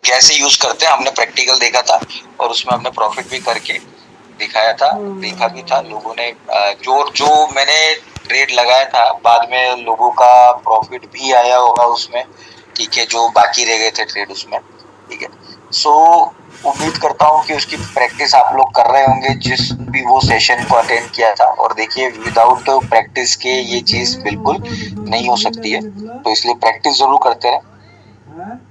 कैसे यूज करते हैं हमने प्रैक्टिकल देखा था और उसमें हमने प्रॉफिट भी करके दिखाया था, देखा भी था लोगों ने। जो मैंने ट्रेड लगाया था बाद में लोगों का प्रॉफिट भी आया होगा उसमें, ठीक है, जो बाकी रह गए थे ट्रेड उसमें, ठीक है। सो उम्मीद करता हूँ कि उसकी प्रैक्टिस आप लोग कर रहे होंगे जिस भी वो सेशन को अटेंड किया था। और देखिए विदाउट प्रैक्टिस के ये चीज बिल्कुल नहीं हो सकती है, तो इसलिए प्रैक्टिस जरूर करते रहे।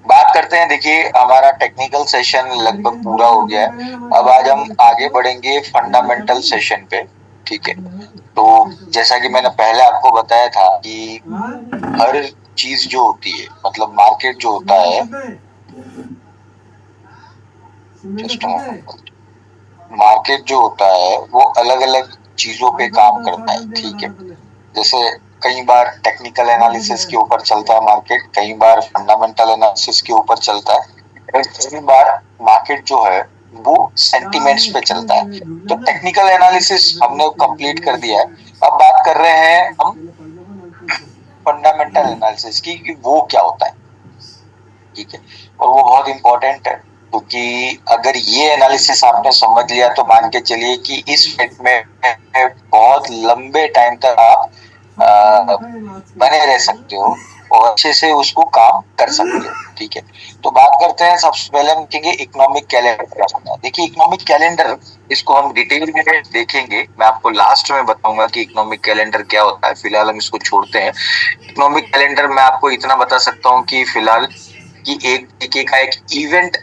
बात करते हैं, देखिए हमारा टेक्निकल सेशन लगभग पूरा हो गया है। अब आज हम आगे बढ़ेंगे फंडामेंटल सेशन पे, ठीक है। तो जैसा कि मैंने पहले आपको बताया था कि हर चीज जो होती है, मतलब मार्केट जो होता है, मार्केट जो होता है वो अलग अलग चीजों पे काम करता है, ठीक है। जैसे कई बार टेक्निकल एनालिसिस के ऊपर चलता है मार्केट, कई बार फंडामेंटल एनालिसिस के ऊपर चलता है, और कई बार मार्केट जो है वो सेंटिमेंट्स पे चलता है। तो टेक्निकल एनालिसिस हमने कंप्लीट कर दिया है। अब बात कर रहे हैं हम फंडामेंटल एनालिसिस की कि वो क्या होता है, ठीक है। और वो बहुत इंपॉर्टेंट है, क्योंकि अगर ये एनालिसिस आपने समझ लिया तो मान के चलिए कि इस फील्ड में बहुत लंबे टाइम तक आप बने रह सकते हो और अच्छे से उसको काम कर सकते हो, ठीक है। तो बात करते हैं, सबसे पहले हम देखेंगे इकोनॉमिक कैलेंडर क्या होता है। देखिए इकोनॉमिक कैलेंडर, इसको हम डिटेल में देखेंगे, मैं आपको लास्ट में बताऊंगा कि इकोनॉमिक कैलेंडर क्या होता है। फिलहाल हम इसको छोड़ते हैं। इकोनॉमिक कैलेंडर मैं आपको इतना बता सकता हूँ कि फिलहाल कि एक तरीके का एक इवेंट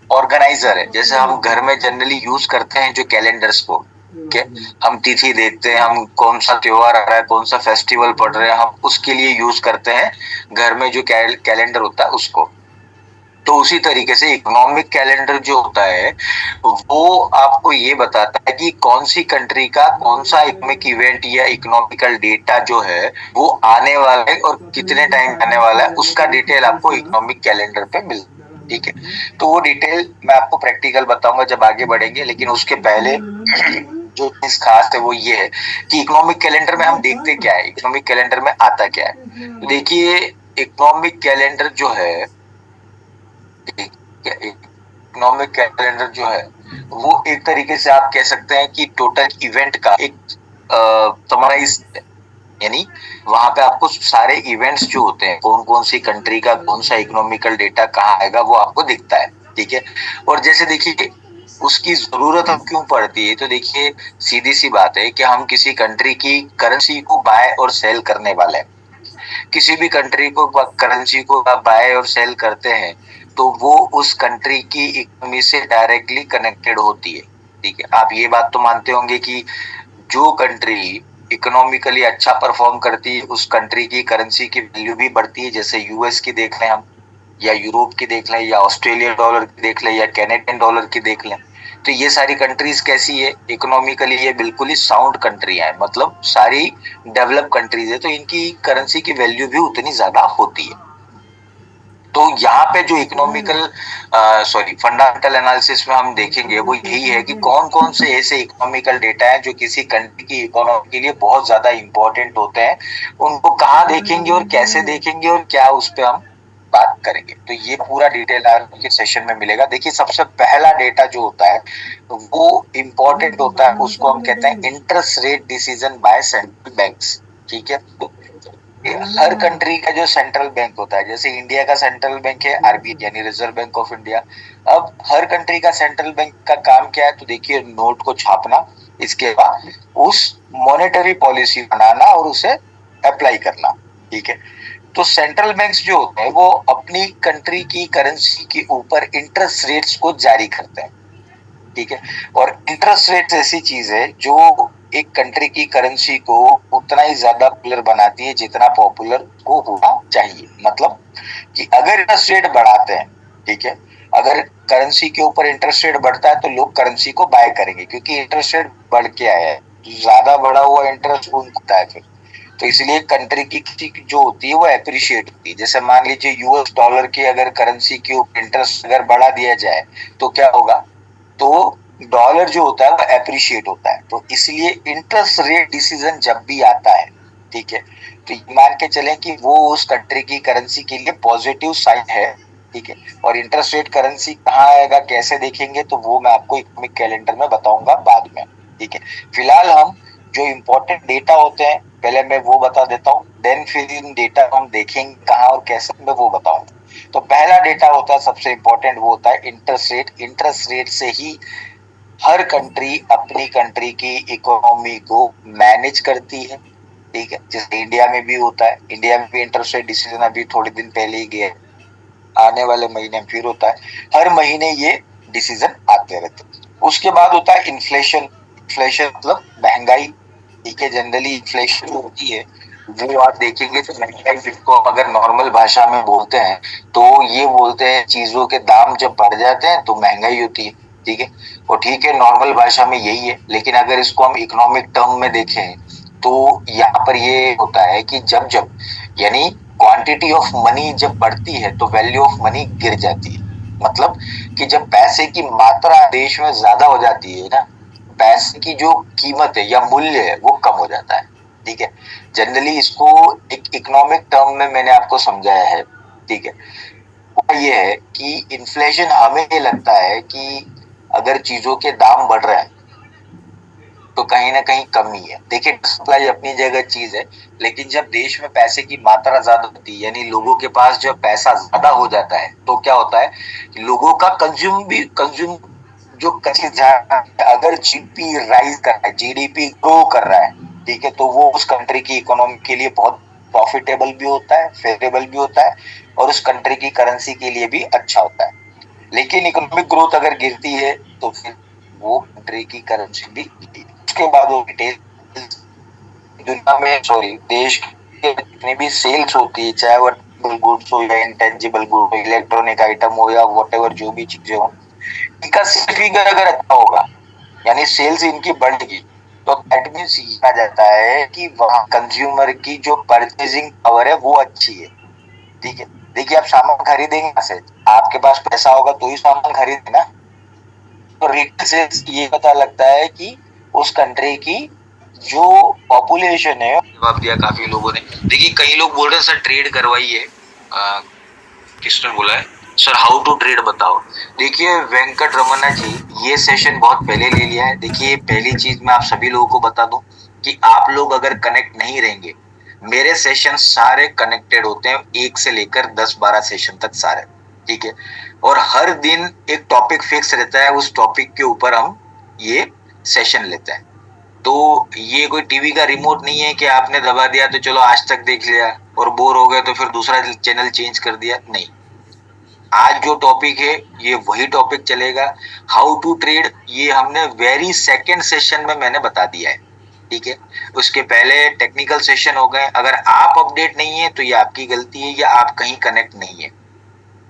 ऑर्गेनाइजर है। जैसे हम घर में जनरली यूज करते हैं जो कैलेंडर्स को, ठीक है, हम तिथि देखते हैं, हम कौन सा त्योहार आ रहा है, कौन सा फेस्टिवल पड़ रहा है, हम उसके लिए यूज करते हैं घर में जो कैलेंडर होता है उसको। तो उसी तरीके से इकोनॉमिक कैलेंडर जो होता है वो आपको ये बताता है कि कौन सी कंट्री का कौन सा इकोनॉमिक इवेंट या इकोनॉमिकल डेटा जो है वो आने वाला है और कितने टाइम आने वाला है, उसका डिटेल आपको इकोनॉमिक कैलेंडर पे मिलता है, ठीक है। तो वो डिटेल मैं आपको प्रैक्टिकल बताऊंगा जब आगे बढ़ेंगे, लेकिन उसके पहले जो चीज खास है वो ये है कि इकोनॉमिक कैलेंडर में हम देखते क्या है, इकोनॉमिक कैलेंडर में आता क्या है। देखिए इकोनॉमिक कैलेंडर जो है, इकोनॉमिक कैलेंडर जो है वो एक तरीके से आप कह सकते हैं कि टोटल इवेंट का एक समराइज, यानी वहां पे आपको सारे इवेंट्स जो होते हैं, कौन कौन सी कंट्री का कौन सा इकोनॉमिकल डेटा कहाँ आएगा वो आपको दिखता है, ठीक है। और जैसे देखिए उसकी जरूरत हम क्यों पड़ती है, तो देखिए सीधी सी बात है कि हम किसी कंट्री की करेंसी को बाय और सेल करने वाले हैं। किसी भी कंट्री को करेंसी को आप बाय और सेल करते हैं तो वो उस कंट्री की इकोनॉमी से डायरेक्टली कनेक्टेड होती है, ठीक है। आप ये बात तो मानते होंगे कि जो कंट्री इकोनॉमिकली अच्छा परफॉर्म करती है उस कंट्री की करेंसी की वैल्यू भी बढ़ती है। जैसे यूएस की देख लें हम, या यूरोप की देख लें, या ऑस्ट्रेलियन डॉलर की देख लें, या कैनेडियन डॉलर की देख लें। तो ये सारी कंट्रीज कैसी है इकोनॉमिकली, ये बिल्कुल ही साउंड कंट्री है, मतलब सारी डेवलप कंट्रीज है, तो इनकी करेंसी की वैल्यू भी उतनी ज्यादा होती है। तो यहाँ पे जो इकोनॉमिकल फंडामेंटल एनालिसिस में हम देखेंगे वो यही है कि कौन कौन से ऐसे इकोनॉमिकल डेटा है जो किसी कंट्री की इकोनॉमी के लिए बहुत ज्यादा इंपॉर्टेंट होते हैं, उनको कहाँ देखेंगे और कैसे देखेंगे और क्या उस पर हम बात करेंगे। तो ये पूरा डिटेल आज के सेशन में मिलेगा। देखिए सबसे पहला डेटा जो होता है वो इम्पोर्टेंट होता है, उसको हम कहते हैं interest rate decision by central banks, ठीक है। हर कंट्री का जो सेंट्रल बैंक होता है, जैसे इंडिया का सेंट्रल बैंक है आरबीआई यानी रिजर्व बैंक ऑफ इंडिया। अब हर कंट्री का सेंट्रल बैंक का काम क्या है, तो देखिए नोट को छापना, इसके बाद उस मॉनेटरी पॉलिसी बनाना और उसे अप्लाई करना, ठीक है। तो सेंट्रल बैंक्स जो होते हैं वो अपनी कंट्री की करेंसी के ऊपर इंटरेस्ट रेट्स को जारी करते हैं, ठीक है। और इंटरेस्ट रेट ऐसी चीज है जो एक कंट्री की करेंसी को उतना ही ज्यादा पॉपुलर बनाती है जितना पॉपुलर को होना चाहिए। मतलब कि अगर इंटरेस्ट रेट बढ़ाते हैं, ठीक है, अगर करेंसी के ऊपर इंटरेस्ट रेट बढ़ता है तो लोग करेंसी को बाय करेंगे, क्योंकि इंटरेस्ट रेट बढ़ के आया है, ज्यादा बढ़ा हुआ इंटरेस्ट उनका है फिर। तो इसलिए कंट्री की जो होती है वो एप्रिशिएट होती है। जैसे मान लीजिए यूएस डॉलर की अगर करेंसी के ऊपर इंटरेस्ट अगर बढ़ा दिया जाए तो क्या होगा, तो डॉलर जो होता है वो एप्रिशिएट होता है। तो इसलिए इंटरेस्ट रेट डिसीजन जब भी आता है, ठीक है, तो मान के चलें कि वो उस कंट्री की करेंसी के लिए पॉजिटिव साइन है, ठीक है। और इंटरेस्ट रेट करेंसी कहाँ आएगा, कैसे देखेंगे, तो वो मैं आपको इकोनॉमिक कैलेंडर में बताऊंगा बाद में, ठीक है। फिलहाल हम जो इम्पोर्टेंट डेटा होते हैं पहले मैं वो बता देता हूँ, देन फिर इन डेटा हम देखेंगे कहाँ और कैसे, मैं वो बताऊंगा। तो पहला डेटा होता है सबसे इम्पोर्टेंट, वो होता है इंटरेस्ट रेट। इंटरेस्ट रेट से ही हर कंट्री अपनी कंट्री की इकोनॉमी को मैनेज करती है, ठीक है। जैसे इंडिया में भी होता है, इंडिया में भी इंटरेस्ट रेट डिसीजन अभी थोड़े दिन पहले ही गया, आने वाले महीने में फिर होता है। हर महीने ये डिसीजन आते रहते हैं। उसके बाद होता है इन्फ्लेशन। इन्फ्लेशन मतलब महंगाई, ठीक है। जनरली इन्फ्लेशन होती है वो आप देखेंगे तो महंगाई, जिसको अगर नॉर्मल भाषा में बोलते हैं तो ये बोलते हैं चीजों के दाम जब बढ़ जाते हैं तो महंगाई होती है, ठीक है। और ठीक है, नॉर्मल भाषा में यही है, लेकिन अगर इसको हम इकोनॉमिक टर्म में देखें तो यहाँ पर ये होता है कि जब जब यानी क्वांटिटी ऑफ मनी जब बढ़ती है तो वैल्यू ऑफ मनी गिर जाती है। मतलब कि जब पैसे की मात्रा देश में ज्यादा हो जाती है ना, पैसे की जो कीमत है या मूल्य है वो कम हो जाता है, ठीक है। जनरली इसको एक इकोनॉमिक टर्म में मैंने आपको समझाया है, ठीक है। वो ये है कि इन्फ्लेशन हमें ये लगता है कि अगर चीजों के दाम बढ़ रहे हैं तो कहीं ना कहीं कमी है। देखिए सप्लाई अपनी जगह चीज है, लेकिन जब देश में पैसे की मात्रा ज्यादा होती है यानी लोगों के पास जब पैसा ज्यादा हो जाता है तो क्या होता है कि लोगों का कंज्यूम जो चीज अगर जीडीपी राइज कर रहा है, जीडीपी ग्रो कर रहा है, ठीक है, तो वो उस कंट्री की इकोनॉमी के लिए बहुत प्रॉफिटेबल भी होता है, फेवरेबल भी होता है, और उस कंट्री की करेंसी के लिए भी अच्छा होता है। लेकिन इकोनॉमिक ग्रोथ अगर गिरती है तो फिर वो कंट्री की करेंसी भी गिरती है। उसके बाद वो डिटेल दुनिया में देश के जितनी भी सेल्स होती है, चाहे वो गुड्स हो या इंटेंजिबल गुड हो, इलेक्ट्रॉनिक आइटम हो या व्हाटएवर जो भी चीजें हो, इनका फिगर अगर अच्छा होगा यानी सेल्स इनकी बढ़ेगी तो दैट मीन्स ये कहा जाता है कि वहां कंज्यूमर की जो परचेजिंग पावर है वो अच्छी है, ठीक है। देखिए आप सामान खरीदेंगे से, आपके पास पैसा होगा तो ही सामान खरीदे ना। तो रिटेल से ये पता लगता है कि उस कंट्री की जो पॉपुलेशन है, जवाब दिया काफी लोगों ने। देखिए कई लोग बोल रहे हैं सर ट्रेड करवाइए, किसने बोला है सर हाउ टू ट्रेड बताओ। देखिए वेंकट रमन्ना जी ये सेशन बहुत पहले ले लिया है। देखिए पहली चीज मैं आप सभी लोगों को बता दूं कि आप लोग अगर कनेक्ट नहीं रहेंगे, मेरे सेशन सारे कनेक्टेड होते हैं 1 से लेकर 10-12 सेशन तक सारे, ठीक है। और हर दिन एक टॉपिक फिक्स रहता है, उस टॉपिक के ऊपर हम ये सेशन लेते हैं। तो ये कोई टीवी का रिमोट नहीं है कि आपने दबा दिया तो चलो आज तक देख लिया और बोर हो गए तो फिर दूसरा चैनल चेंज कर दिया, नहीं। आज जो टॉपिक है ये वही टॉपिक चलेगा। हाउ टू ट्रेड ये हमने वेरी सेकंड सेशन में मैंने बता दिया है, ठीक है। उसके पहले टेक्निकल सेशन हो गए। अगर आप अपडेट नहीं है तो ये आपकी गलती है या आप कहीं कनेक्ट नहीं है।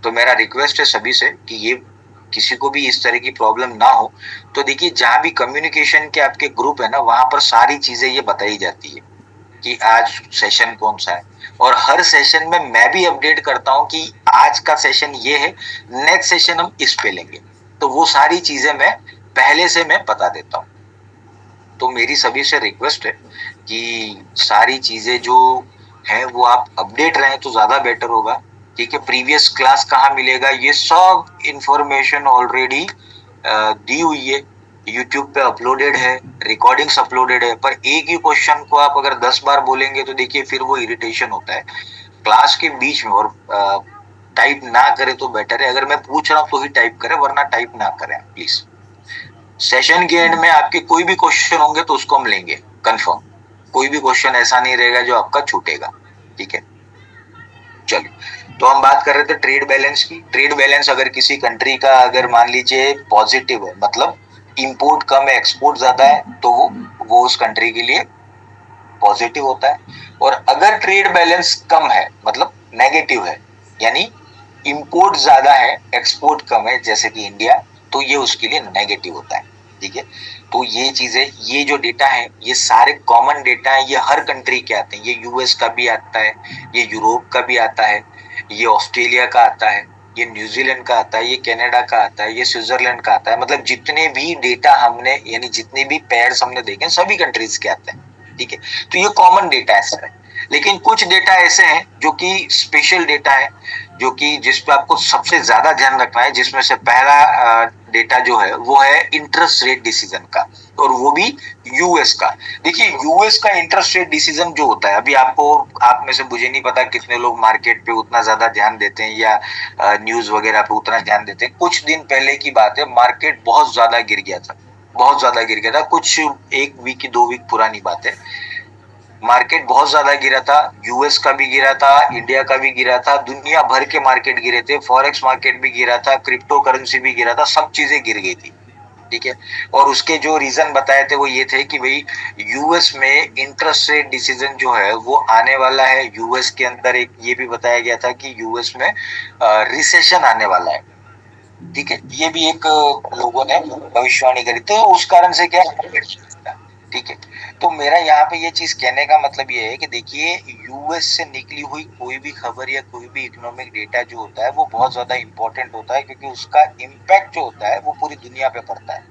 तो मेरा रिक्वेस्ट है सभी से कि ये किसी को भी इस तरह की प्रॉब्लम ना हो। तो देखिए जहां भी कम्युनिकेशन के आपके ग्रुप है ना, वहां पर सारी चीजें ये बताई जाती है कि आज सेशन कौन सा है, और हर सेशन में मैं भी अपडेट करता हूं कि आज का सेशन ये है, नेक्स्ट सेशन हम इस पे लेंगे। तो वो सारी चीजें मैं पहले से मैं बता देता हूं। तो मेरी सभी से रिक्वेस्ट है कि सारी चीजें जो है वो आप अपडेट रहें तो ज्यादा बेटर होगा, ठीक है। प्रीवियस क्लास कहाँ मिलेगा, ये सब इंफॉर्मेशन ऑलरेडी दी हुई है, यूट्यूब पे अपलोडेड है, रिकॉर्डिंग्स अपलोडेड है। पर एक ही क्वेश्चन को आप अगर 10 बार बोलेंगे तो देखिए फिर वो इरिटेशन होता है क्लास के बीच में। और टाइप ना करे तो बेटर है, अगर मैं पूछ रहा हूँ तो ही टाइप करें, वरना टाइप ना करें प्लीज। सेशन के एंड में आपके कोई भी क्वेश्चन होंगे तो उसको हम लेंगे कंफर्म। कोई भी क्वेश्चन ऐसा नहीं रहेगा जो आपका छूटेगा, ठीक है। चलिए तो हम बात कर रहे थे ट्रेड बैलेंस की। ट्रेड बैलेंस अगर किसी कंट्री का अगर मान लीजिए पॉजिटिव है, मतलब इंपोर्ट कम है एक्सपोर्ट ज्यादा है, तो वो उस कंट्री के लिए पॉजिटिव होता है। और अगर ट्रेड बैलेंस कम है मतलब नेगेटिव है, यानी इंपोर्ट ज्यादा है एक्सपोर्ट कम है जैसे कि इंडिया, तो ये उसके लिए नेगेटिव होता है, ठीक है। तो ये चीजें, ये जो डेटा है ये सारे कॉमन डेटा है, ये हर कंट्री के आते हैं। ये यूएस का भी आता है, ये यूरोप का भी आता है, ये ऑस्ट्रेलिया का आता है, ये न्यूजीलैंड का आता है, ये कनाडा का आता है, ये स्विट्जरलैंड का आता है। मतलब जितने भी डेटा हमने यानी जितने भी पेयर्स हमने देखे सभी कंट्रीज के आते हैं, ठीक है। तो ये कॉमन डेटा है सर। लेकिन कुछ डेटा ऐसे हैं जो कि स्पेशल डेटा है, जो कि जिस पे आपको सबसे ज्यादा ध्यान रखना है, जिसमें से पहला डेटा जो है वो है इंटरेस्ट रेट डिसीजन का, और वो भी यूएस का। देखिए यूएस का इंटरेस्ट रेट डिसीजन जो होता है, अभी आपको, आप में से मुझे नहीं पता कितने लोग मार्केट पे उतना ज्यादा ध्यान देते हैं या न्यूज वगैरह पे उतना ध्यान देते हैं। कुछ दिन पहले की बात है, मार्केट बहुत ज्यादा गिर गया था, बहुत ज्यादा गिर गया था, कुछ 1 वीक की 2 वीक पुरानी बात है। मार्केट बहुत ज्यादा गिरा था, यूएस का भी गिरा था, इंडिया का भी गिरा था, दुनिया भर के मार्केट गिरे थे, फॉरेक्स मार्केट भी गिरा था, क्रिप्टो करेंसी भी गिरा था, सब चीजें गिर गई थी। ठीक है, और उसके जो रीजन बताए थे वो ये थे कि भाई यूएस में इंटरेस्ट रेट डिसीजन जो है वो आने वाला है। यूएस के अंदर एक ये भी बताया गया था कि यूएस में रिसेशन आने वाला है। ठीक है, ये भी एक लोगों ने भविष्यवाणी करी, तो उस कारण से क्या, ठीक है। तो मेरा यहाँ पे ये चीज कहने का मतलब ये है कि देखिए यूएस से निकली हुई कोई भी खबर या कोई भी इकोनॉमिक डेटा जो होता है वो बहुत ज्यादा इंपॉर्टेंट होता है, क्योंकि उसका इम्पैक्ट जो होता है वो पूरी दुनिया पे पड़ता है।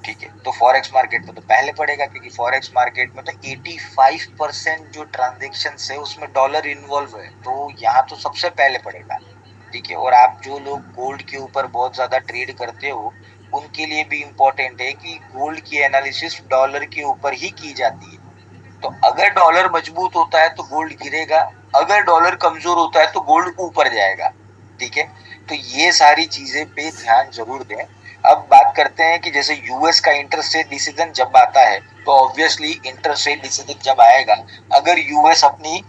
ठीक है, तो फॉरेक्स मार्केट में तो पहले पड़ेगा, क्योंकि फॉरेक्स मार्केट में तो 85% जो ट्रांजेक्शन है उसमें डॉलर इन्वॉल्व है, तो यहाँ तो सबसे पहले पड़ेगा। ठीक है, और आप जो लोग गोल्ड के ऊपर बहुत ज्यादा ट्रेड करते हो उनके लिए भी इम्पोर्टेंट है कि गोल्ड की एनालिसिस डॉलर के ऊपर ही की जाती है। तो अगर डॉलर मजबूत होता है तो गोल्ड गिरेगा, अगर डॉलर कमजोर होता है तो गोल्ड ऊपर जाएगा। ठीक है, तो ये सारी चीजें पे ध्यान जरूर दें। अब बात करते हैं कि जैसे यूएस का इंटरेस्ट रेट डिसीजन जब आता है, तो ऑब्वियसली इंटरेस्ट रेट डिसीजन जब आएगा, अगर यूएस अपनी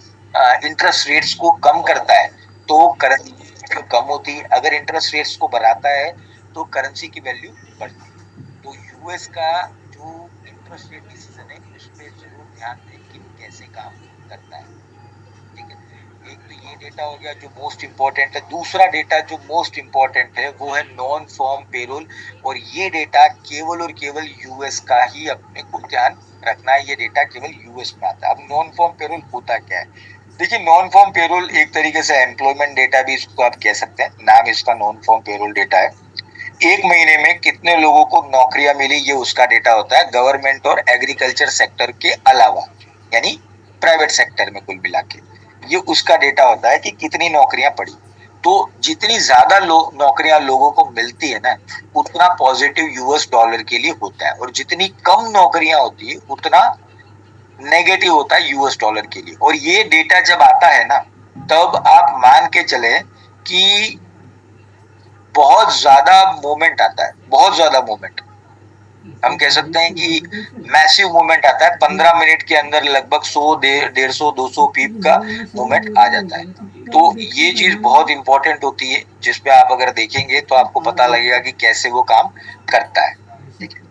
इंटरेस्ट रेट्स को कम करता है तो करेंसी कम होती है, अगर इंटरेस्ट रेट्स को बढ़ाता है तो करेंसी की वैल्यू बढ़ती है। तो यूएस का जो इंटरेस्ट रेट डिसीजन है उस पर जरूर ध्यान दें कि कैसे काम करता है। ठीक है, एक तो ये डेटा हो गया जो मोस्ट इम्पोर्टेंट है। दूसरा डेटा जो मोस्ट इम्पोर्टेंट है वो है नॉन फॉर्म पेरोल, और ये डेटा केवल और केवल यूएस का ही अपने को ध्यान रखना है, ये डेटा केवल यूएस में आता है। अब नॉन फॉर्म पेरोल होता क्या है? देखिए नॉन फॉर्म पेरोल एक तरीके से एम्प्लॉयमेंट डेटा भी इसको आप कह सकते हैं, नाम इसका नॉन फॉर्म पेरोल डेटा है। एक महीने में कितने लोगों को नौकरियां मिली ये उसका डेटा होता है, गवर्नमेंट और एग्रीकल्चर सेक्टर के अलावा, यानी प्राइवेट सेक्टर में कुल मिला के ये उसका डेटा होता है कि कितनी नौकरियां पड़ी। तो जितनी ज्यादा नौकरियां लोगों को मिलती है ना, उतना पॉजिटिव यूएस डॉलर के लिए होता है, और जितनी कम नौकरियां होती है उतना नेगेटिव होता है यूएस डॉलर के लिए। और ये डेटा जब आता है ना, तब आप मान के चले कि बहुत ज्यादा मूवमेंट आता है, बहुत ज्यादा मूवमेंट। हम कह सकते हैं कि मैसिव मूवमेंट आता है, 15 मिनट के अंदर लगभग 100, 150, 200 पीप का मूवमेंट आ जाता है। तो ये चीज बहुत इंपॉर्टेंट होती है, जिसपे आप अगर देखेंगे तो आपको पता लगेगा कि कैसे वो काम करता है। ठीक है,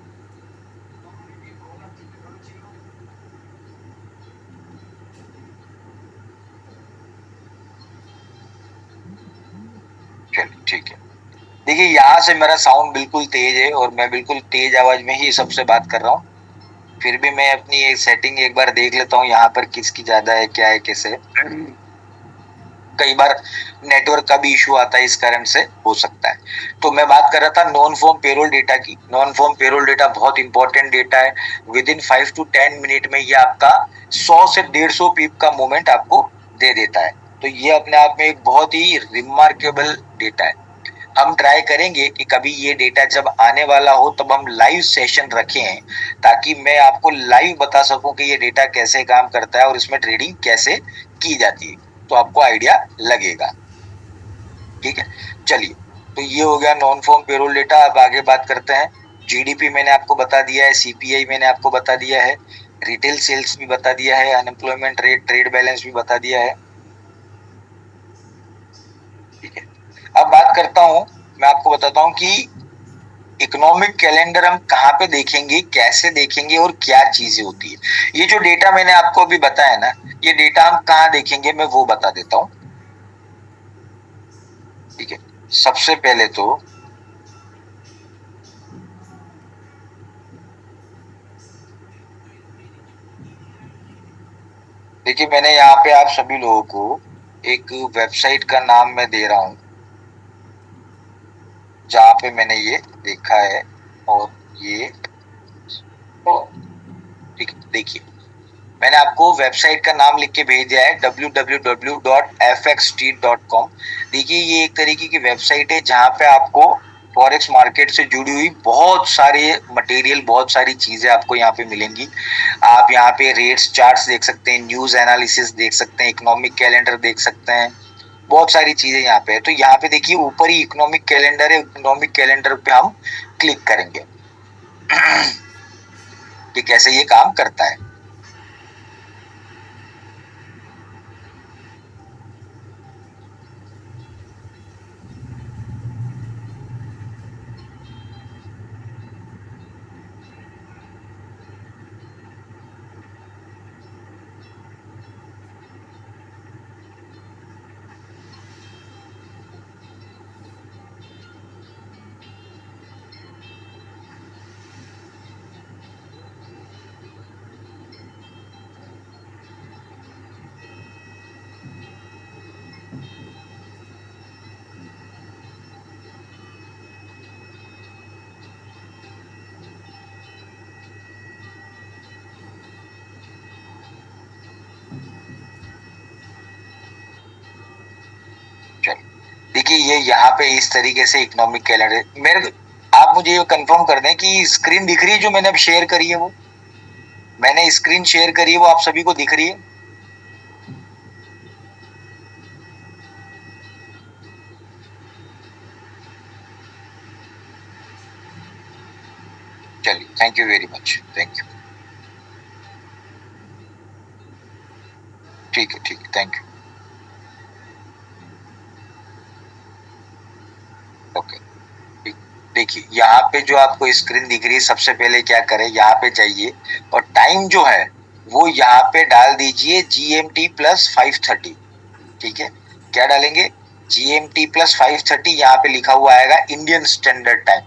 चलिए ठीक है। देखिए यहाँ से मेरा साउंड बिल्कुल तेज है और मैं बिल्कुल तेज आवाज में ही सबसे बात कर रहा हूँ। फिर भी मैं अपनी एक सेटिंग एक बार देख लेता हूँ यहाँ पर किसकी ज्यादा है, क्या है, कैसे है। कई बार नेटवर्क का भी इशू आता है, इस कारण से हो सकता है। तो मैं बात कर रहा था नॉन फॉर्म पेरोल डेटा की। नॉन फॉर्म पेरोल डेटा बहुत इंपॉर्टेंट डेटा है। विद इन 5 to 10 मिनट में ये आपका 100 से 150 पीप का मूवमेंट आपको दे देता है। तो ये अपने आप में एक बहुत ही रिमार्केबल डेटा है। हम ट्राई करेंगे कि कभी ये डेटा जब आने वाला हो तब हम लाइव सेशन रखें, ताकि मैं आपको लाइव बता सकूं कि ये डेटा कैसे काम करता है और इसमें ट्रेडिंग कैसे की जाती है, तो आपको आइडिया लगेगा। ठीक है, चलिए, तो ये हो गया नॉन फॉर्म पेरोल डेटा। अब आगे बात करते हैं। जीडीपी मैंने आपको बता दिया है, सीपीआई मैंने आपको बता दिया है, रिटेल सेल्स भी बता दिया है, अनएम्प्लॉयमेंट रेट, ट्रेड बैलेंस भी बता दिया है। ठीक है, अब बात करता हूं, मैं आपको बताता हूं कि इकोनॉमिक कैलेंडर हम कहाँ पे देखेंगे, कैसे देखेंगे और क्या चीजें होती है। ये जो डेटा मैंने आपको अभी बताया ना, ये डेटा हम कहाँ देखेंगे मैं वो बता देता हूँ। ठीक है, सबसे पहले तो देखिए मैंने यहाँ पे आप सभी लोगों को एक वेबसाइट का नाम मैं दे रहा हूँ जहाँ पे मैंने ये देखा है, और ये ठीक है, देखिए मैंने आपको वेबसाइट का नाम लिख के भेज दिया है www.fxstreet.com। देखिए ये एक तरीके की वेबसाइट है जहाँ पे आपको फॉरेक्स मार्केट से जुड़ी हुई बहुत सारे मटेरियल, बहुत सारी चीजें आपको यहाँ पे मिलेंगी। आप यहाँ पे रेट्स चार्ट्स देख सकते हैं, न्यूज एनालिसिस देख सकते हैं, इकोनॉमिक कैलेंडर देख सकते हैं, बहुत सारी चीजें यहाँ पे है। तो यहाँ पे देखिए ऊपर ही इकोनॉमिक कैलेंडर है, इकोनॉमिक कैलेंडर पे हम क्लिक करेंगे कि कैसे ये काम करता है। देखिए ये यहाँ पे इस तरीके से इकोनॉमिक कैलेंडर मेरे, आप मुझे ये कंफर्म कर दें कि स्क्रीन दिख रही है जो मैंने अब शेयर करी है, वो मैंने स्क्रीन शेयर करी है वो आप सभी को दिख रही है? चलिए, thank you very much, thank you. ठीक है, थैंक यू। ओके, देखिए यहाँ पे जो आपको स्क्रीन दिख रही है, सबसे पहले क्या करें, यहाँ पे जाइए और टाइम जो है वो यहाँ पे डाल दीजिए GMT प्लस 5:30। ठीक है, क्या डालेंगे? GMT प्लस 5:30, यहाँ पे लिखा हुआ आएगा इंडियन स्टैंडर्ड टाइम।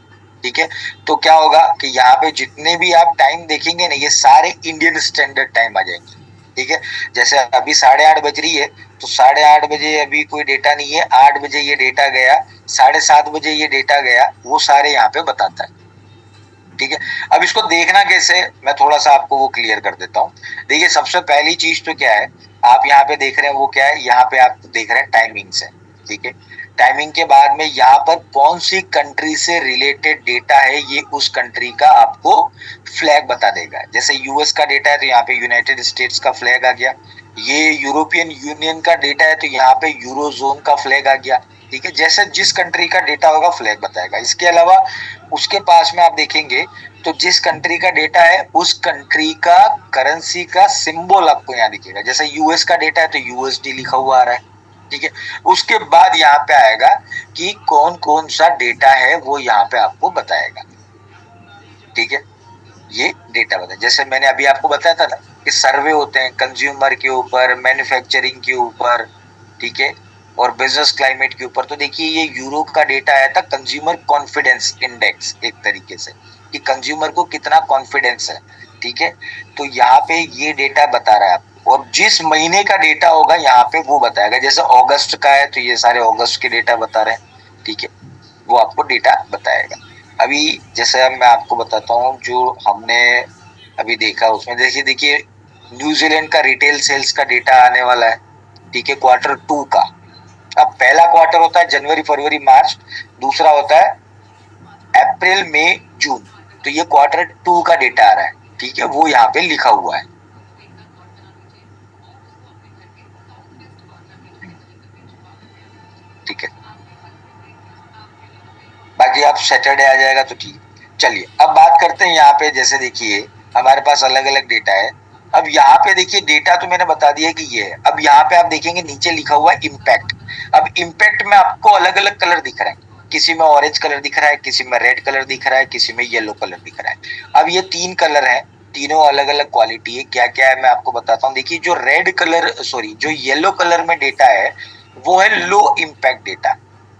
ठीक है, तो क्या होगा कि यहाँ पे जितने भी आप टाइम देखेंगे ना, ये सारे इंडियन स्टैंडर्ड टाइम आ जाएंगे। ठीक है, जैसे अभी 8:30 बज रही है, तो 8:30 बजे अभी कोई डेटा नहीं है, 8 बजे ये डेटा गया, 7:30 बजे ये डेटा गया, वो सारे यहाँ पे बताता है। ठीक है, अब इसको देखना कैसे, मैं थोड़ा सा आपको वो क्लियर कर देता हूँ। देखिए सबसे पहली चीज तो क्या है, आप यहाँ पे देख रहे हैं वो क्या है, यहाँ पे आप देख रहे हैं टाइमिंग्स है। ठीक है, टाइमिंग के बाद में यहाँ पर कौन सी कंट्री से रिलेटेड डेटा है, ये उस कंट्री का आपको फ्लैग बता देगा। जैसे यूएस का डेटा है तो यहाँ पे यूनाइटेड स्टेट्स का फ्लैग आ गया, ये यूरोपियन यूनियन का डेटा है तो यहाँ पे यूरोजोन का फ्लैग आ गया। ठीक है, जैसे जिस कंट्री का डेटा होगा फ्लैग बताएगा। इसके अलावा उसके पास में आप देखेंगे तो जिस कंट्री का डेटा है उस कंट्री का करेंसी का सिंबल आपको यहाँ दिखेगा। जैसे यूएस का डेटा है तो यूएसडी लिखा हुआ आ रहा है। ठीक है, उसके बाद यहाँ पे आएगा कि कौन कौन सा डेटा है वो यहाँ पे आपको बताएगा। ठीक है, ये डेटा बताए, जैसे मैंने अभी आपको बताया था ना कि सर्वे होते हैं कंज्यूमर के ऊपर, मैन्युफैक्चरिंग के ऊपर, ठीक है, और बिजनेस क्लाइमेट के ऊपर। तो देखिए ये यूरो का डेटा आया था कंज्यूमर कॉन्फिडेंस इंडेक्स, एक तरीके से कि कंज्यूमर को कितना कॉन्फिडेंस है। ठीक है, तो यहाँ पे ये डेटा बता रहा है आपको, और जिस महीने का डेटा होगा यहाँ पे वो बताएगा। जैसे अगस्त का है तो ये सारे अगस्त के डेटा बता रहे हैं। ठीक है, वो आपको डेटा बताएगा। अभी जैसे मैं आपको बताता हूँ जो हमने अभी देखा उसमें देखिए न्यूजीलैंड का रिटेल सेल्स का डेटा आने वाला है। ठीक है, Q2 का। अब पहला क्वार्टर होता है जनवरी फरवरी मार्च, दूसरा होता है अप्रैल मई जून। तो ये Q2 का डेटा आ रहा है। ठीक है, वो यहाँ पे लिखा हुआ है। ठीक है, बाकी आप सैटरडे आ जाएगा तो ठीक। चलिए अब बात करते हैं यहाँ पे, जैसे देखिए हमारे पास अलग अलग डेटा है। अब यहाँ पे देखिए डेटा तो मैंने बता दिया कि ये है। अब यहाँ पे आप देखेंगे नीचे लिखा हुआ है इम्पैक्ट। अब इम्पैक्ट में आपको अलग अलग कलर दिख रहा है, किसी में ऑरेंज कलर दिख रहा है, किसी में रेड कलर दिख रहा है, किसी में येलो कलर दिख रहा है। अब ये 3 कलर है, तीनों अलग अलग क्वालिटी है। क्या क्या है मैं आपको बताता हूँ। देखिए जो रेड कलर जो येलो कलर में डेटा है वो है लो इम्पैक्ट डेटा।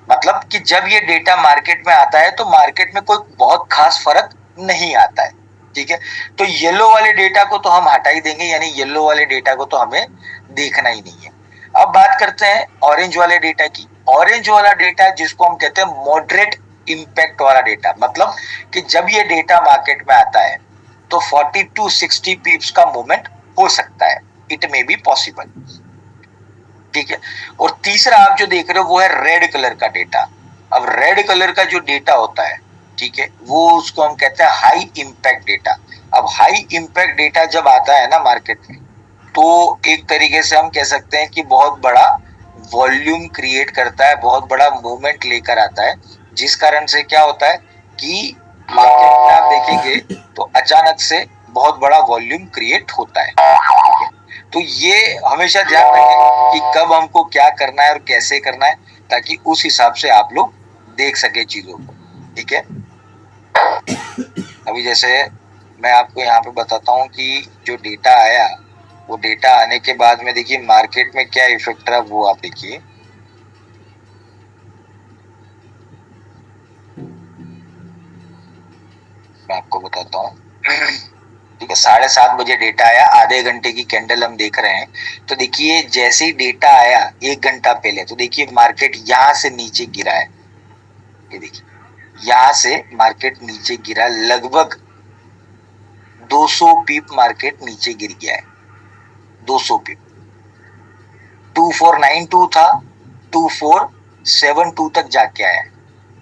मतलब कि जब ये डेटा मार्केट में आता है तो मार्केट में कोई बहुत खास फर्क नहीं आता है। ठीक है, तो येलो वाले डेटा को तो हम हटा ही देंगे, यानी येलो वाले डेटा को तो हमें देखना ही नहीं है। अब बात करते हैं ऑरेंज वाले डेटा की। ऑरेंज वाला डेटा जिसको हम कहते हैं मॉडरेट इम्पैक्ट वाला डेटा, मतलब कि जब ये डेटा मार्केट में आता है तो 40 to 60 पिप्स का मूवमेंट हो सकता है, इट मे बी पॉसिबल, ठीक है। और तीसरा आप जो देख रहे हो वो है रेड कलर का डेटा। अब रेड कलर का जो डेटा होता है, ठीक है, वो उसको हम कहते हैं हाई इंपैक्ट डेटा। अब हाई इंपैक्ट डेटा जब आता है ना मार्केट में, तो एक तरीके से हम कह सकते हैं कि बहुत बड़ा वॉल्यूम क्रिएट करता है, बहुत बड़ा मूवमेंट लेकर आता है, जिस कारण से क्या होता है कि मार्केट में आप देखेंगे तो अचानक से बहुत बड़ा वॉल्यूम क्रिएट होता है, ठीक है। तो ये हमेशा ध्यान रखें कि कब हमको क्या करना है और कैसे करना है, ताकि उस हिसाब से आप लोग देख सके चीजों को, ठीक है। अभी जैसे मैं आपको यहाँ पे बताता हूँ कि जो डेटा आया, वो डेटा आने के बाद में देखिए मार्केट में क्या इफेक्ट रहा, वो आप देखिए। मैं आपको बताता हूँ, ठीक है। 7:30 बजे डेटा आया, आधे घंटे की कैंडल हम देख रहे हैं। तो देखिए जैसे ही डेटा आया 1 घंटा पहले, तो देखिए मार्केट यहां से नीचे गिरा है, ये देखिए यहां से मार्केट नीचे गिरा, लगभग 200 पीप मार्केट नीचे गिर गया है, 200 पीप। 2492 था, 2472 तक जाके आया,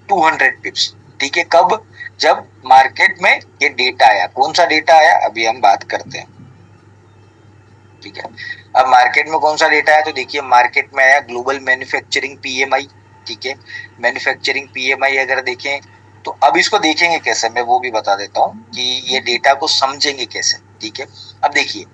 200 पिप्स, ठीक है। कब? जब मार्केट में ये डेटा आया। कौन सा डेटा आया अभी हम बात करते हैं, ठीक है। अब मार्केट में कौन सा डेटा आया, तो देखिए मार्केट में आया ग्लोबल मैन्युफैक्चरिंग पीएमआई, ठीक है। मैन्युफैक्चरिंग पीएमआई अगर देखें तो अब इसको देखेंगे कैसे, मैं वो भी बता देता हूँ कि ये डेटा को समझेंगे कैसे, ठीक है। अब देखिए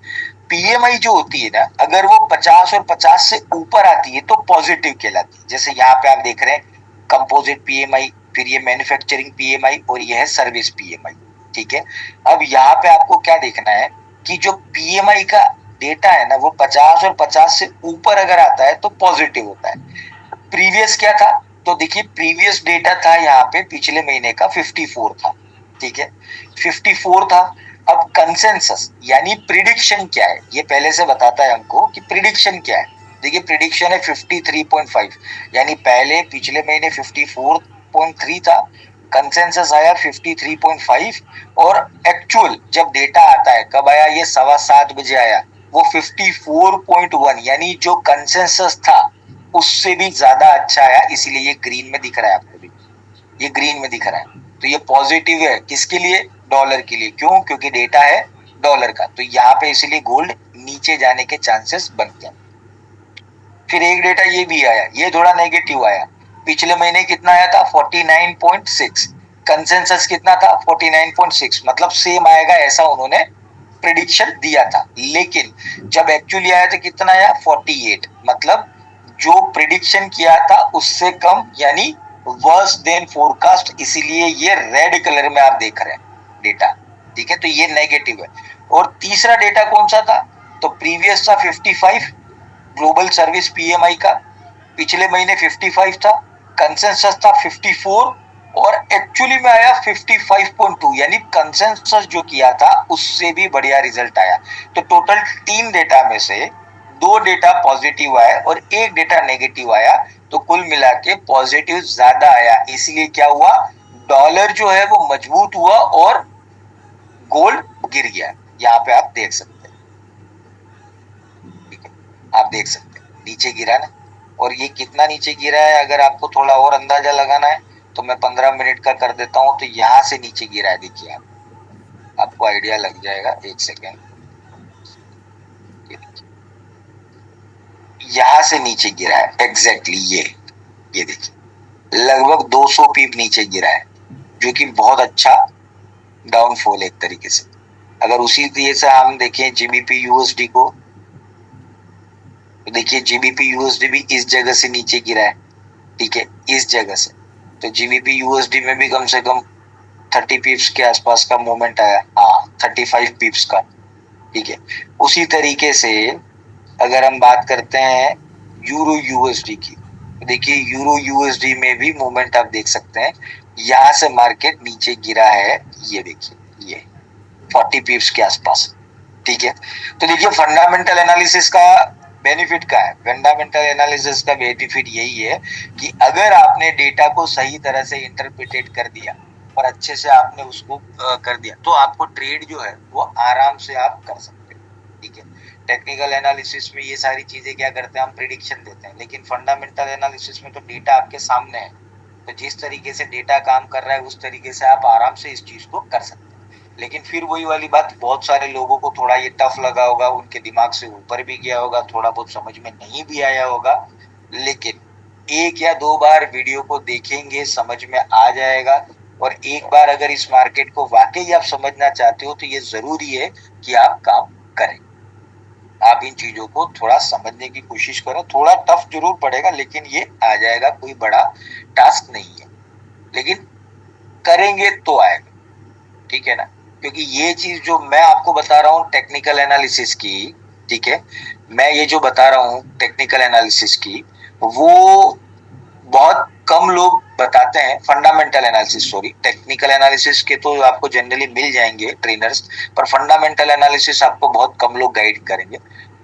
पीएमआई जो होती है ना, अगर वो 50 और 50 से ऊपर आती है तो पॉजिटिव कहलाती है। जैसे यहाँ पे आप देख रहे हैं कंपोजिट पीएमआई, फिर ये मैन्युफैक्चरिंग पीएमआई और ये है सर्विस पीएमआई, ठीक है। अब यहाँ पे आपको क्या देखना है कि जो पीएमआई का डेटा है ना, वो 50 और 50 से ऊपर अगर आता है तो पॉजिटिव होता है। प्रीवियस क्या था, तो देखिए प्रीवियस डेटा था यहाँ पे पिछले महीने का 54 था, ठीक है, 54 था। अब कंसेंसस यानी प्रिडिक्शन क्या है, ये पहले से बताता है हमको कि प्रिडिक्शन क्या है। देखिए प्रिडिक्शन है 53.5, यानी पहले पिछले महीने 54.3 था, कंसेंसस आया 53.5, और एक्चुअल जब डेटा आता है कब आया, ये 7:15 बजे आया, वो 54.1, यानी जो कंसेंसस था उससे भी ज्यादा अच्छा आया, इसीलिए ये ग्रीन में दिख रहा है आपको भी, ये ग्रीन में दिख रहा है। तो ये पॉजिटिव है किसके लिए, डॉलर के लिए। क्यों? क्योंकि डेटा है डॉलर का, तो यहाँ पे इसीलिए गोल्ड नीचे जाने के चांसेस बनते हैं। फिर एक डेटा ये भी आया, ये थोड़ा नेगेटिव आया। पिछले महीने कितना आया था, 49.6, कंसेंसस कितना था 49.6, मतलब सेम आएगा ऐसा उन्होंने प्रेडिक्शन दिया था। लेकिन जब एक्चुअली आया तो कितना आया, 48, मतलब जो प्रिडिक्शन किया था उससे कम, यानी वर्स देन फोरकास्ट, इसीलिए ये रेड कलर में आप देख रहे हैं डेटा, ठीक है। तो ये नेगेटिव है। और तीसरा डेटा कौन सा था, तो प्रीवियस था 55 ग्लोबल सर्विस पीएमआई का, पिछले महीने 55 था, कंसेंसस था 54, और एक्चुअली में आया 55.2, यानी कंसेंसस जो किया था उससे भी बढ़िया रिजल्ट आया। तो टोटल 3 डेटा में से 2 डेटा पॉजिटिव आया और 1 डेटा नेगेटिव आया, तो कुल मिला के पॉजिटिव ज्यादा आया। इसलिए क्या हुआ, डॉलर जो है वो मजबूत हुआ और गोल्ड गिर गया। यहाँ पे आप देख सकते हैं, ठीक है, आप देख सकते हैं नीचे गिरा ना। और ये कितना नीचे गिरा है, अगर आपको थोड़ा और अंदाजा लगाना है तो मैं 15 मिनट का कर देता हूं। तो यहां से नीचे गिरा है, देखिए आपको आइडिया लग जाएगा, 1 सेकेंड। यहां से नीचे गिरा है एग्जैक्टली, ये देखिए लगभग 200 पीप नीचे गिरा है, जो कि बहुत अच्छा डाउनफॉल है एक तरीके से। अगर उसी तरीके से हम देखें जीबीपी यूएसडी को, तो देखिए जीबीपी यूएसडी भी इस जगह से नीचे गिरा है, ठीक है, इस जगह से। तो जीबीपी यूएसडी में भी कम से कम 30 पीप्स के आसपास का मूवमेंट आया, हाँ 35 पीप्स का, ठीक है। उसी तरीके से अगर हम बात करते हैं यूरो यूएसडी की, तो देखिए यूरो यूएसडी में भी मूवमेंट आप देख सकते हैं, यहां से मार्केट नीचे गिरा है, ये देखिए ये 40 पीप्स के आसपास, ठीक है। तो देखिए फंडामेंटल एनालिसिस का बेनिफिट क्या है, फंडामेंटल एनालिसिस का बेनिफिट यही है कि अगर आपने डेटा को सही तरह से इंटरप्रिटेट कर दिया और अच्छे से आपने उसको कर दिया, तो आपको ट्रेड जो है वो आराम से आप कर सकते हैं, ठीक है। टेक्निकल एनालिसिस में ये सारी चीजें क्या करते हैं, हम प्रिडिक्शन देते हैं, लेकिन फंडामेंटल एनालिसिस में तो डेटा आपके सामने है, तो जिस तरीके से डेटा काम कर रहा है उस तरीके से आप आराम से इस चीज को कर सकते हैं। लेकिन फिर वही वाली बात, बहुत सारे लोगों को थोड़ा ये टफ लगा होगा, उनके दिमाग से ऊपर भी गया होगा, थोड़ा बहुत समझ में नहीं भी आया होगा, लेकिन एक या दो बार वीडियो को देखेंगे समझ में आ जाएगा। और एक बार अगर इस मार्केट को वाकई आप समझना चाहते हो तो ये जरूरी है कि आप काम करें, आप इन चीजों को थोड़ा समझने की कोशिश करो। थोड़ा टफ जरूर पड़ेगा लेकिन ये आ जाएगा, कोई बड़ा टास्क नहीं है, लेकिन करेंगे तो आएगा, ठीक है ना। क्योंकि ये चीज जो मैं आपको बता रहा हूँ टेक्निकल एनालिसिस की, ठीक है, मैं ये जो बता रहा हूँ टेक्निकल एनालिसिस की, वो बहुत कम लोग बताते हैं। Fundamental analysis, sorry, technical analysis के तो आपको जनरली मिल जाएंगे ट्रेनर्स, पर फंडामेंटल एनालिसिस आपको बहुत कम लोग गाइड करेंगे।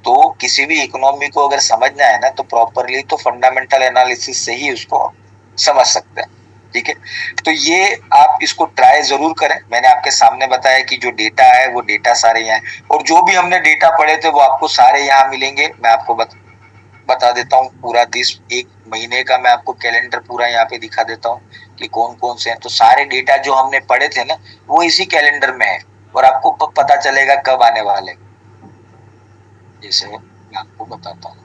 तो किसी भी इकोनॉमी को अगर समझना है ना तो प्रॉपरली तो फंडामेंटल एनालिसिस से ही उसको समझ सकते हैं, ठीक है। तो ये आप इसको ट्राई जरूर करें। मैंने आपके सामने बताया कि जो डेटा है वो डेटा सारे यहाँ है, और जो भी हमने डेटा पढ़े थे वो आपको सारे यहाँ मिलेंगे। मैं आपको बता देता हूँ पूरा एक महीने का मैं आपको कैलेंडर पूरा यहाँ पे दिखा देता हूँ कि कौन कौन से हैं। तो सारे डेटा जो हमने पढ़े थे ना वो इसी कैलेंडर में है, और आपको पता चलेगा कब आने वाले। जैसे मैं आपको बताता हूँ,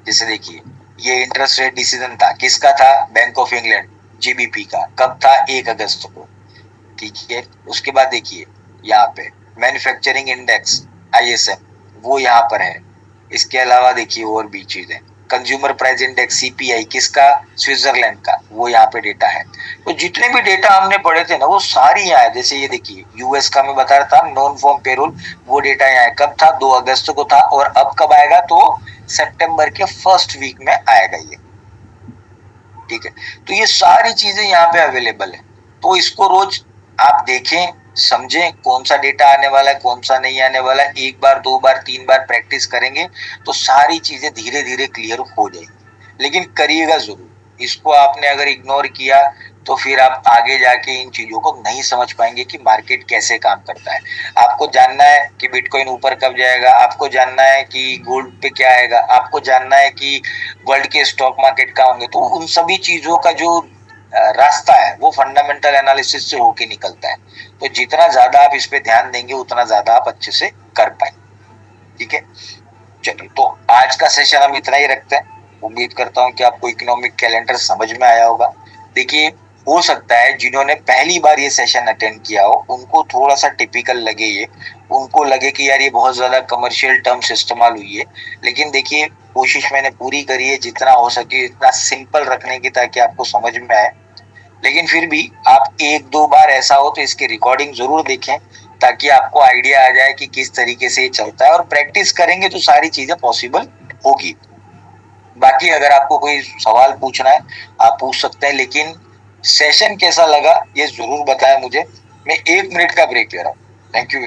जैसे देखिए ये इंटरेस्ट रेट डिसीजन था, किसका था, बैंक ऑफ इंग्लैंड जीबीपी का, कब था, 1 अगस्त को, ठीक है। उसके बाद देखिए यहाँ पे मैन्युफैक्चरिंग इंडेक्स ISM वो यहाँ पर है। इसके अलावा देखिए और भी चीजें, कंज्यूमर प्राइस इंडेक्स CPI किसका, स्विट्जरलैंड का, वो यहाँ पे डेटा है। तो जितने भी डेटा हमने पढ़े थे ना वो सारी यहाँ है। जैसे ये देखिए US का मैं बता रहा था नॉन फॉर्म पेरोल, वो डेटा यहाँ है, कब था, 2 अगस्त को था, और अब कब आएगा, तो सितंबर के फर्स्ट वीक में आएगा ये, ठीक है। तो ये सारी चीजें यहाँ पे अवेलेबल है। तो इसको रोज आप देखें, समझें कौन सा डेटा आने वाला है, कौन सा नहीं आने वाला है। 1 बार 2 बार 3 बार प्रैक्टिस करेंगे तो सारी चीजें धीरे धीरे क्लियर हो जाएगी, लेकिन करिएगा जरूर। इसको आपने अगर इग्नोर किया तो फिर आप आगे जाके इन चीजों को नहीं समझ पाएंगे कि मार्केट कैसे काम करता है। आपको जानना है कि बिटकॉइन ऊपर कब जाएगा, आपको जानना है कि गोल्ड पे क्या आएगा, आपको जानना है कि वर्ल्ड के स्टॉक मार्केट कहाँ होंगे, तो उन सभी चीजों का जो रास्ता है वो फंडामेंटल एनालिसिस से होके निकलता है। तो जितना ज्यादा आप इस पे ध्यान देंगे उतना ज्यादा आप अच्छे से कर पाएंगे, ठीक है। चलिए, तो आज का सेशन हम इतना ही रखते हैं। उम्मीद करता हूँ कि आपको इकोनॉमिक कैलेंडर समझ में आया होगा। देखिए, हो सकता है जिन्होंने पहली बार ये सेशन अटेंड किया हो उनको थोड़ा सा टिपिकल लगे, ये उनको लगे कि यार ये बहुत ज्यादा कमर्शियल टर्म्स इस्तेमाल हुई है, लेकिन देखिए कोशिश मैंने पूरी करी है जितना हो सके इतना सिंपल रखने की ताकि आपको समझ में आए। लेकिन फिर भी आप 1-2 बार ऐसा हो तो इसकी रिकॉर्डिंग जरूर देखें ताकि आपको आइडिया आ जाए कि किस तरीके से ये चलता है, और प्रैक्टिस करेंगे तो सारी चीजें पॉसिबल होगी। बाकी अगर आपको कोई सवाल पूछना है आप पूछ सकते हैं, लेकिन सेशन कैसा लगा ये जरूर बताएं मुझे। मैं 1 मिनट का ब्रेक ले रहा हूँ। Thank you.